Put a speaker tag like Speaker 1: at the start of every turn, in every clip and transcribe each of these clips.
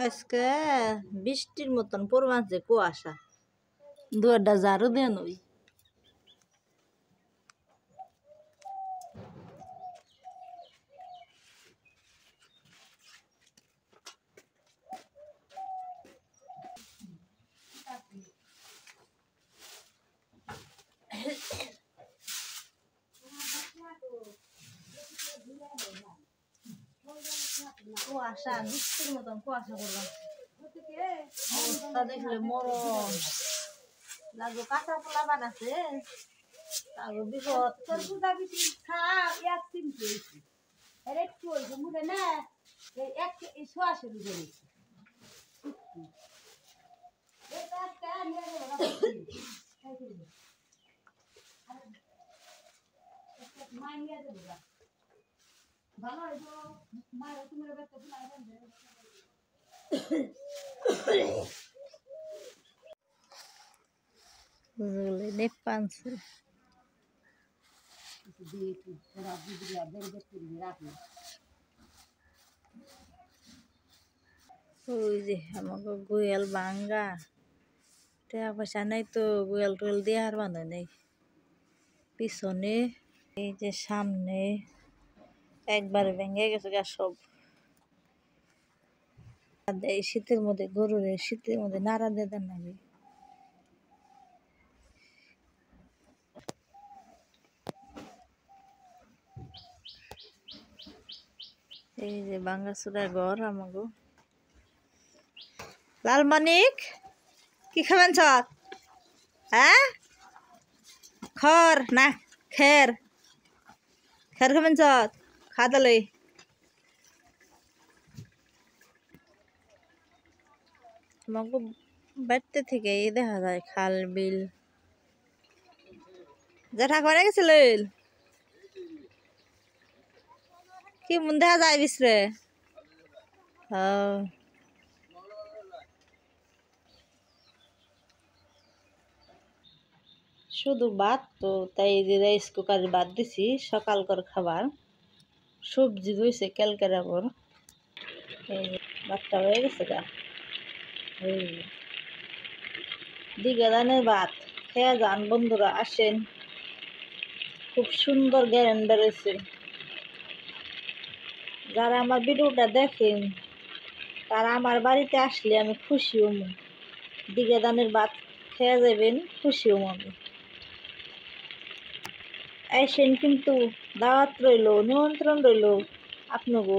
Speaker 1: আজকে বৃষ্টির মতন পরিমাণ যে কুয়াশা দুয়ারটা ঝাড়ু দেন ওই কুয়াশা বৃষ্টির মতন কুয়াশা করলাম অবস্থা দেখলে মরণ লাগো কাঁচা পোলা বানাচ্ছে তারপর বিপদ
Speaker 2: সরপুদা বিটি খা এক তিন পেয়েছি এর একটু হয়েছে মুখে না এক সোয়াশের উপরে ভালো হয়েছো মায়ের তুমি
Speaker 1: নেপানছে ওই যে আমাকে গোয়াল ভাঙ্গা টাকা পয়সা নাই তো গোয়াল টোয়াল দিয়ে আর বাঁধা নেই পিছনে এই যে সামনে একবার ভেঙে গেছে গা সব এই শীতের মধ্যে গরুর শীতের মধ্যে নাড়া দিয়ে দেন নাকি এই যে ভাঙ্গাচুরা ঘর আমাগো লাল মানিক কি খাবেন সব হ্যাঁ খর না খের খের খাবেন সব খাদালে আমাকে বাড়িতে থেকে এই দেখা যায় খাল বিল জেঠা করে গেছিলেন কি মন দেখা যায় বিছরে শুধু ভাত তো তাই যে রাইস কুকারে ভাত দিছি সকালকার খাবার সবজি রয়েছে ক্যালকারা পর এই ভাতটা হয়ে গেছে গা দিঘা ধানের ভাত খেয়ে যান বন্ধুরা আসেন খুব সুন্দর গ্যারেন বেরোচ্ছে যারা আমার ভিডিওটা দেখেন তারা আমার বাড়িতে আসলে আমি খুশি হম দিঘা ধানের ভাত খেয়ে যাবেন খুশি হম আমি আসেন কিন্তু দাওয়াত রইল নিমন্ত্রণ রইল আপনাকে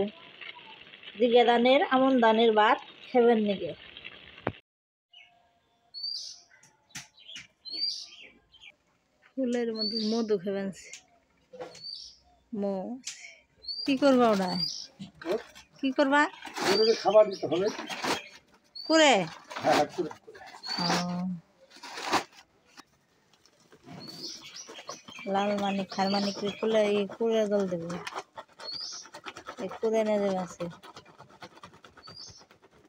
Speaker 1: দিঘা ধানের আমন ধানের ভাত খাবেন নাকি ফুলের মধ্যে মধু খাবেন মো কি করবা ওরা কি করবা
Speaker 3: খাবার দিতে হবে
Speaker 1: করে লাল মানিক খাল মানিক ফুলে কুড়ে জল দেবে কুড়ে এনে দেবে আছে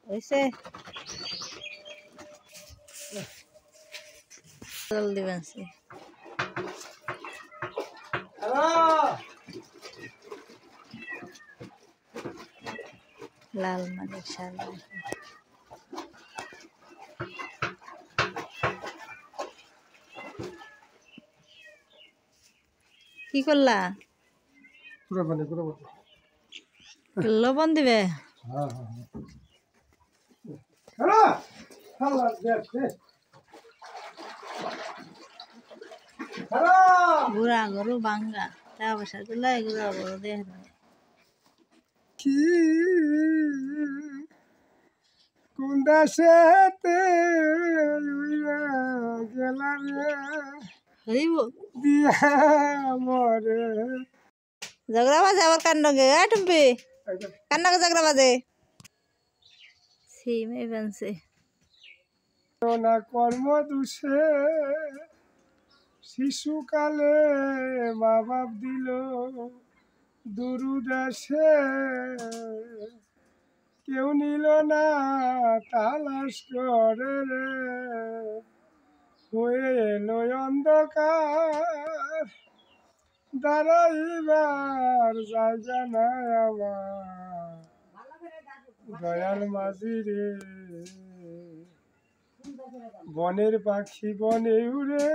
Speaker 1: হয়েছে জল দেবে আছে লাল মানিক শাল কি করলা লবণ দিবে বুড়া গরু ভাঙ্গা টাকা পয়সা দিলে এগুলো বড় দেখ
Speaker 3: কোন দেশেতে গেলা দিয়া মরে
Speaker 1: ঝগড়া বাজে আবার কান্নগে টুম্পি কান্নাকে ঝগড়া বাজে সিমে বানছে
Speaker 3: না কর্ম দুষে শিশুকালে মা বাপ দিল দূর দেশে কেউ নিল না তালাশ করে রে হয়ে এলো অন্ধকার দাঁড়াইবার জায়গা নাই আমার দয়াল মাঝি রে বনের পাখি বনে উড়ে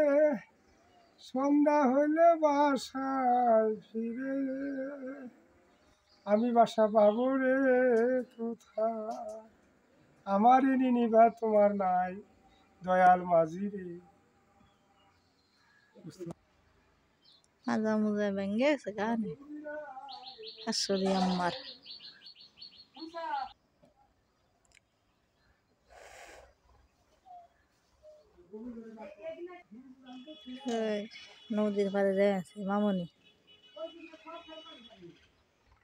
Speaker 3: সন্ধ্যা হইলে বাসায় ফিরে আমি বাসা পাবো রে কোথায় আমারই নিনিবা তোমার নাই দয়াল মাঝি রে
Speaker 1: মাজা মুজা ভেঙে গেছে গানে শাশুড়ি আম্মার। নদীর পাড়ে যায় আছে মামনি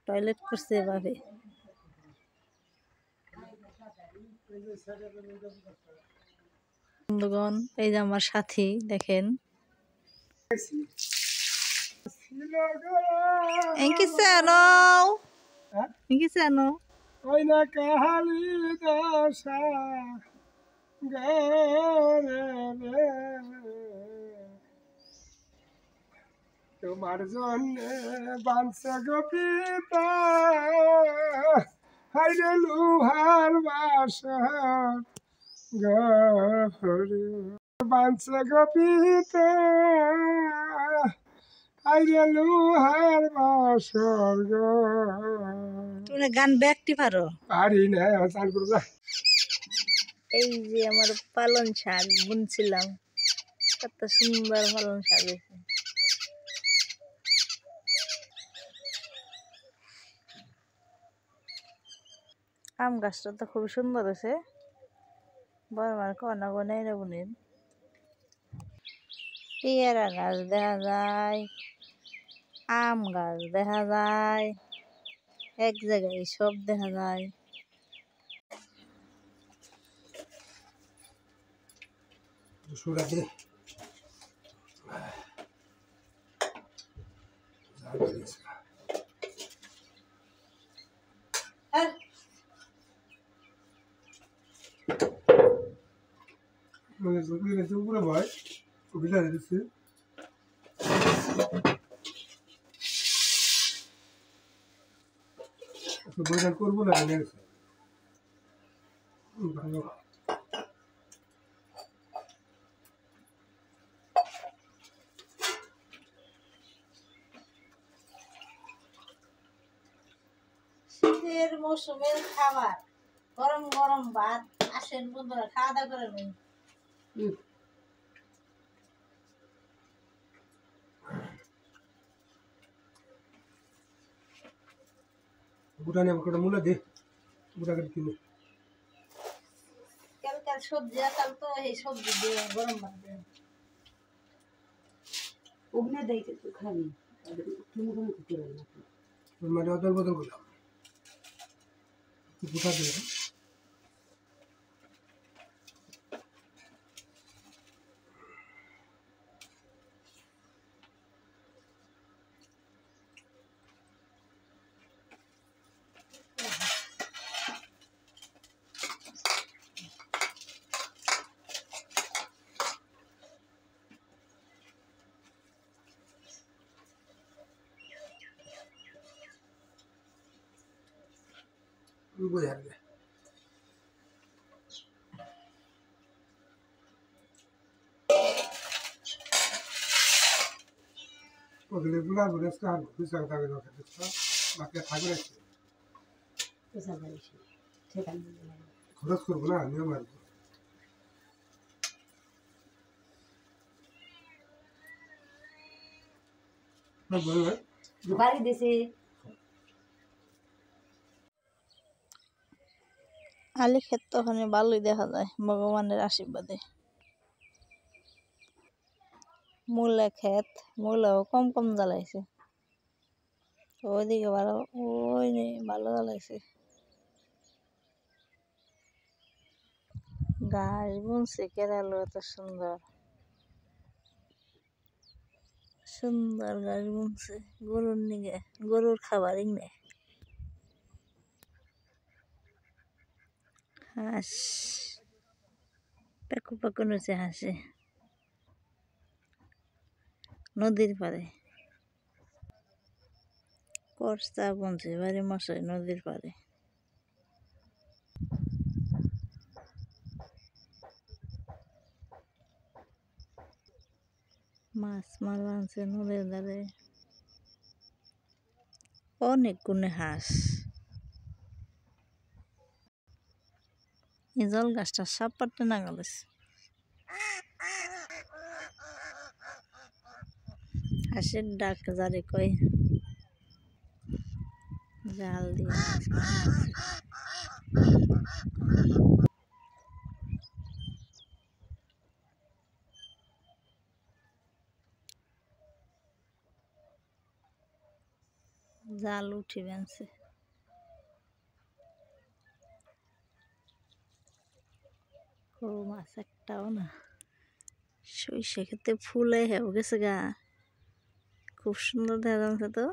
Speaker 1: টয়লেট করছে এভাবে। বন্ধুগণ এই যে আমার সাথী দেখেন
Speaker 3: ওই না কাহালি দশা রে তোমার জন্য বাঞ্ছা গোপিতা হাইরে লুহার বাসর ঘরে বাঞ্ছা গোপিতা হাইরে লুহার বাসর
Speaker 1: তুমি গান ব্যাগটি পারো?
Speaker 3: পারি না চাল করবো যা।
Speaker 1: এই যে আমার পালন শাক বুনছিলাম, কত সুন্দর পালন শাক হয়েছে। আম গাছটা তো খুব সুন্দর আছে, বড় মার কনা কনে বুনের। পেয়ারা গাছ দেখা যায়, আম গাছ দেখা যায়, এক জায়গায় সব দেখা যায়।
Speaker 3: উপরে ভয় কবিতা দিচ্ছে বইটা করবো না ভালো।
Speaker 1: শীতের মৌসুমের খাবার গরম গরম ভাত, আসেন বন্ধুরা খাওয়া দাওয়া করে নিন।
Speaker 3: বুটানে আমাকে মূলা দে বুটা কেটে কিনে
Speaker 1: কালকার সবজি আকাল তো এই সবজি দিয়ে গরম ভাত দিয়ে
Speaker 2: ওগুলো দেয় তো খাবি তুমি কোনো খেতে পারবে না।
Speaker 3: মানে অদল বদল করলাম বুটা দে বই আর ওগুলো বুড়া বুড়া স্কার বুঝাও তাকে দরকার বাকি থাকবে খরচ করবো না আমিও মারবো
Speaker 2: বাড়ি দেশে
Speaker 1: আলি ক্ষেত তো ওখানে ভালোই দেখা যায় ভগবানের আশীর্বাদে। মূলা ক্ষেত, মূলাও কম কম জ্বালাইছে, ওইদিকে ভালো, ওই ভালো জ্বালাইছে। গাছ বুনছে কেরালো, এত সুন্দর সুন্দর গাছ বুনছে গরুর নিগে, গরুর খাবার ইংনে। হাঁস পেকু পেকু নুচে হাসে নদীর পাড়ে, করচা বুনছে বাড়ি মশাই নদীর পাড়ে। মাছ মারবা আনছে নদীর ধারে, অনেক গুণে হাঁস। এই জল গাছটা সাপ পাড়তে নাগাল হইছে। হাঁসের ডাক যারে কয়, জাল দিয়ে মাছ মারা হচ্ছে। জাল উঠি বেঁধছে। ও মাছ একটাও না। সরিষা খেতে ফুলে হেও গেছে গা, খুব সুন্দর দেখা যাচ্ছে তো।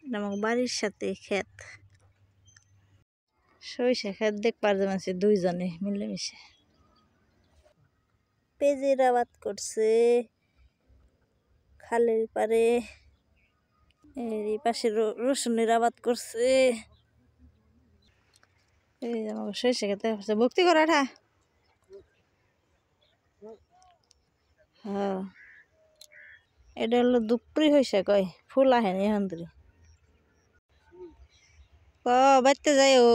Speaker 1: এটা আমার বাড়ির সাথে ক্ষেত, সরিষা ক্ষেত দেখবার যাচ্ছে দুইজনে মিলেমিশে। পেঁয়াজের আবাদ করছে খালের পারে, এই পাশে রসুনের আবাদ করছে। এই যে আমার সরিষা খেতে ভক্তি করাটা। হ্যাঁ, এটা হলো দুপুরি হয়েছে কয়, ফুল আহেনি এখন ধরে। বাড়তে যাই ও,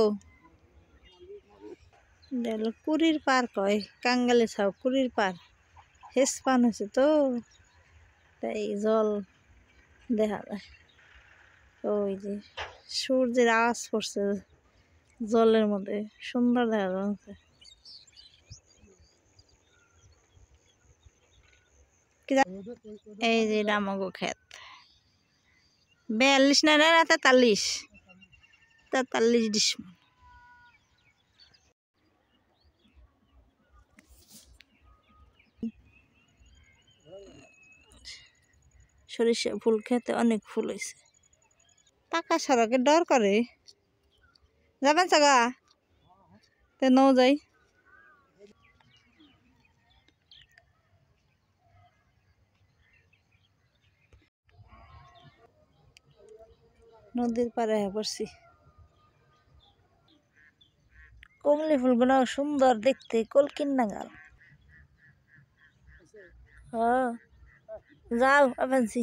Speaker 1: এটা হলো কুড়ির পার কয়, কাঙ্গালি ছাও কুড়ির পার। হেস পান হয়েছে তো, তাই জল দেখা যায়। ওই যে সূর্যের আওয়াজ পড়ছে জলের মধ্যে, সুন্দর দেখা যাচ্ছে। এই যে রামগো ক্ষেত, 42 না 43, 43 ডিসমিল। সরিষা ফুল খেতে অনেক ফুল হয়েছে। পাকা সড়কে ডর করে, যাবেন সাগা তে নৌ যাই। নদীর পাড়ে পড়ছি। কমলি ফুলগুলো সুন্দর দেখতে, কলকিন নাগাল। হ্যাঁ, যাও আবানছি।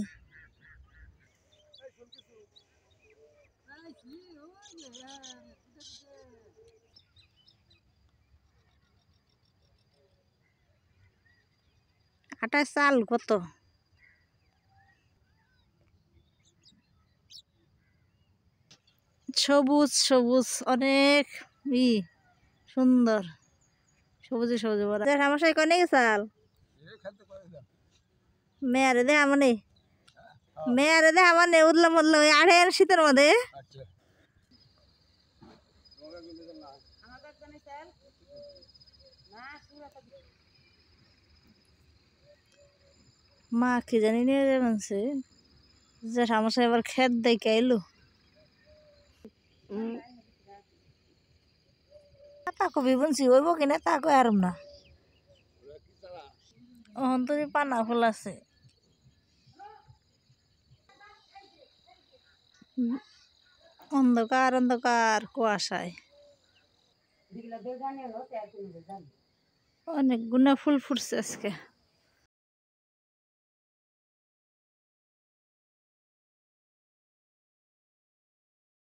Speaker 1: আটার চাল কত? সবুজ সবুজ অনেক সুন্দর, সবুজে সবুজে ভরা। সমস্যা কনে গেছাল মেয়ারে দে আমনে, মেয়ারে দে আমনে উদলাম উদলাম আড়ে শীতের মধ্যে। মা কি জানি নিয়ে যাবেন সে, যে সমস্যা এবার খেত দেখে এলো। তা কবি বুনছি হইব কিনা তা কই আরম না, অন্তরে পানা ফুল আছে। অন্ধকার অন্ধকার কুয়াশায় অনেক গুনা ফুল ফুটছে আজকে।